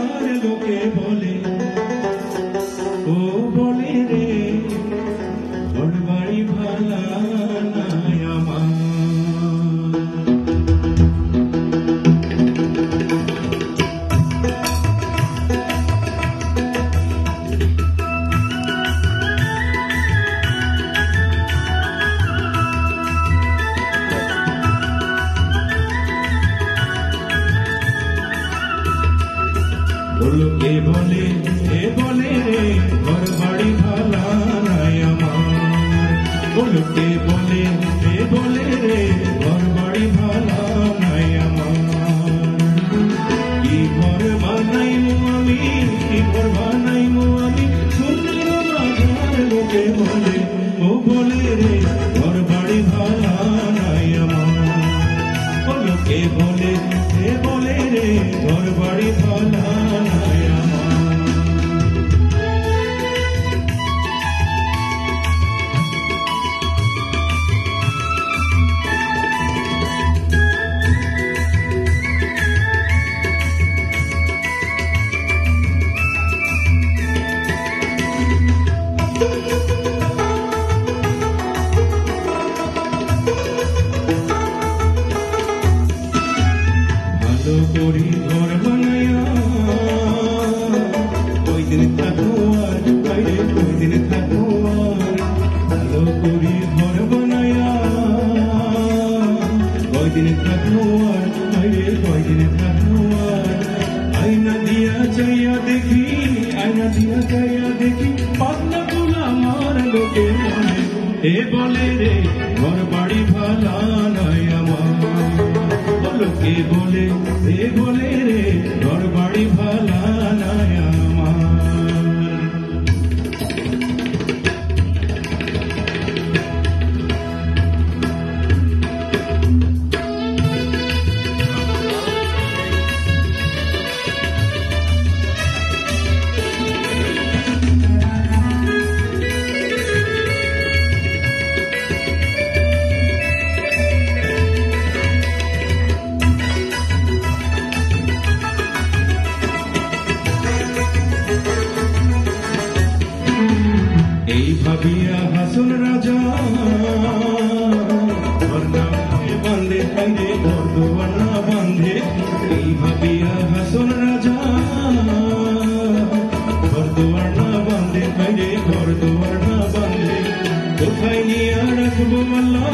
মাঝার লোকে বলে ও বলে রে ঘর বাড়ি ভালা নাই আমার লোকে বলে এ বলে রে ঘর বাড়ি ভালা নাই আমার লোকে বলে এ বলে রে ঘর বাড়ি ভালা নাই আমার কি ঘর বানাইমু আমি কি ঘর বানাইমু আমি সুন্দর মাঝার লোকে বলে ও বলে রে ঘর বাড়ি ভালা নাই আমার লোকে বলে এ বলে রে ঘর বাড়ি ভালা নাই আমার ভালো করি ঘর বানায়া ওই দিন থাকো আর বাইরে ওই দিন থাকো আর ভালো করি ঘর বানায়া ওই দিন থাকো আর বাইরে ওই দিন থাকো আর আয়না দিয়া চাইয়া দেখি আয়না দিয়া চাইয়া দেখি পাতলা তুলা আমার লোকে বলে এ বলে রে ঘর বাড়ি ভালা নাই আমার লোকে বলে এ বলে রে ঘর বাড়ি ভালা নাই আমার এই ভাবিয়া হাসন রাজা বান্ধে বাইরে বর্ধমানা বান্ধে এই ভাবিয়া হাসন রাজা বর্ধমানা বান্ধে বাইরে বর্ধমানা বান্ধে কোথায় নিয়ে রাখবো আল্লাহ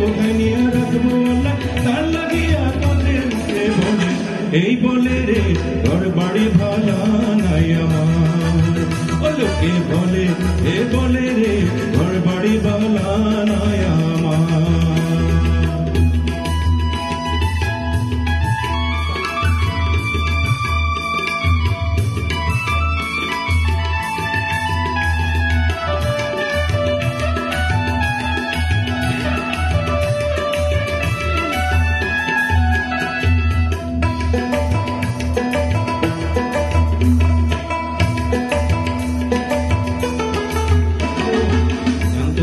কোথায় নিয়ে রাখবো আল্লাহ তার লাগিয়া কাঁদে বলে এই বলে রে ঘর বাড়ি ভালা নাই আমার লোকে বলে এ বলে রে ঘর বাড়ি ভালা নাই আমার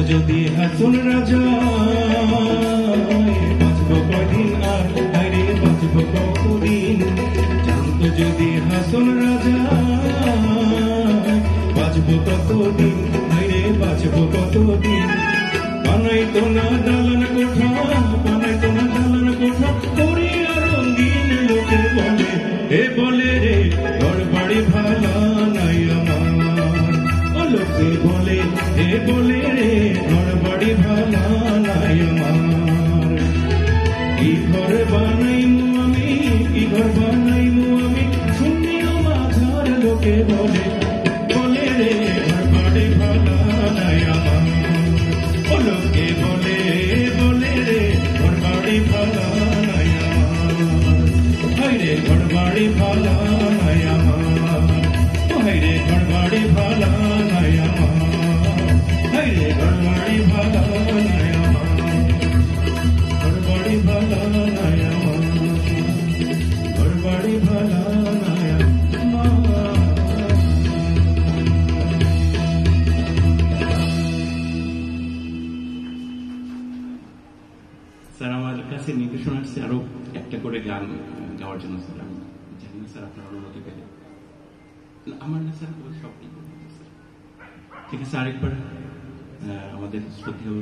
যদি হাসন রাজা বাঁচবো কদিন আর আরে বাঁচবো কতদিন জানতো যদি হাসন রাজা বাঁচবো কতদিন আরে বাঁচবো কতদিন বানাইতো না দালান কোঠা বানাইতো না দালান কোঠা করিয়া রঙিন লোকে বলে এ বলে রে ঘর বাড়ি ভালা নাই আমার লোকে বলে এ বলে রে ঘর বাড়ি ভালা নাই আমার কি ঘর বানাইমু আমি কি ঘর বানাইমু আমি শুনিও মাঝার লোকে বলে বলে রে ঘর বাড়ি ভালা নাই আমার লোকে বলে বলে রে ঘর বাড়ি ভালা নাই আমার হাইরে ঘর বাড়ি ভালা নাই আমার হাইরে ঘর বাড়ি ভালা নাই আমার হাইরে ঘর বাড়ি ভালা নাই আমার ঘর বাড়ি ভালা নাই আমার ঘর বাড়ি ভালা নাই আমার স্যার আমার কাছে নির্দেশনা আসছে আরো একটা করে গান গাওয়ার জন্য স্যার আমি জানি না স্যার আপনার অনুমতি পেলে আমার না স্যার, ওই সবই বলবো স্যার। ঠিক আছে, আরেকবার আমাদের শ্রদ্ধেয়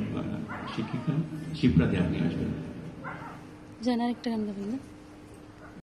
শিক্ষিকা শিপ্রা দে আপনি আসবেন। জানার একটা গান গাবেন না?